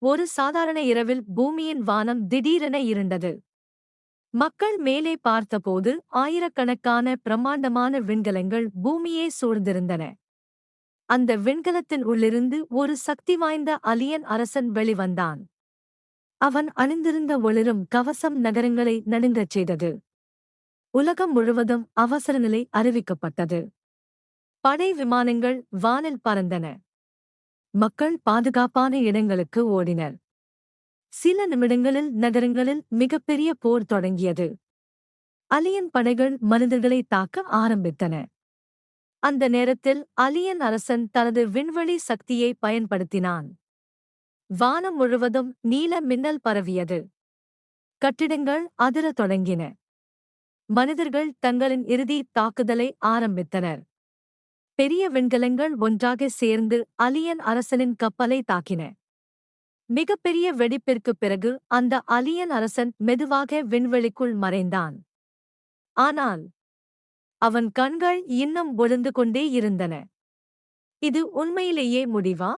ஒரு சாதாரண இரவில் பூமியின் வானம் திடீரென இருண்டது. மக்கள் மேலே பார்த்தபோது ஆயிரக்கணக்கான பிரம்மாண்டமான விண்கலங்கள் பூமியை சூழ்ந்திருந்தன. அந்த விண்கலத்தின் உள்ளிருந்து ஒரு சக்தி வாய்ந்த அலியன் அரசன் வெளிவந்தான். அவன் அணிந்திருந்த ஒளிரும் கவசம் நகரங்களை நடுங்கச் செய்தது. உலகம் முழுவதும் அவசரநிலை அறிவிக்கப்பட்டது. படை விமானங்கள் வானில் பறந்தன. மக்கள் பாதுகாப்பான இடங்களுக்கு ஓடினர். சில நிமிடங்களில் நகரங்களில் மிகப்பெரிய போர் தொடங்கியது. அலியன் படைகள் மனிதர்களை தாக்க ஆரம்பித்தன. அந்த நேரத்தில் அலியன் அரசன் தனது விண்வெளி சக்தியை பயன்படுத்தினான். வானம் முழுவதும் நீல மின்னல் பரவியது. கட்டிடங்கள் அதிரத் தொடங்கின. மனிதர்கள் தங்களின் இறுதி தாக்குதலை ஆரம்பித்தனர். பெரிய விண்கலங்கள் ஒன்றாக சேர்ந்து அலியன் அரசனின் கப்பலை தாக்கின. மிகப்பெரிய வெடிப்பிற்குப் பிறகு அந்த அலியன் அரசன் மெதுவாக விண்வெளிக்குள் மறைந்தான். ஆனால் அவன் கண்கள் இன்னும் ஒளிந்து கொண்டே இருந்தன. இது உண்மையிலேயே முடிவா?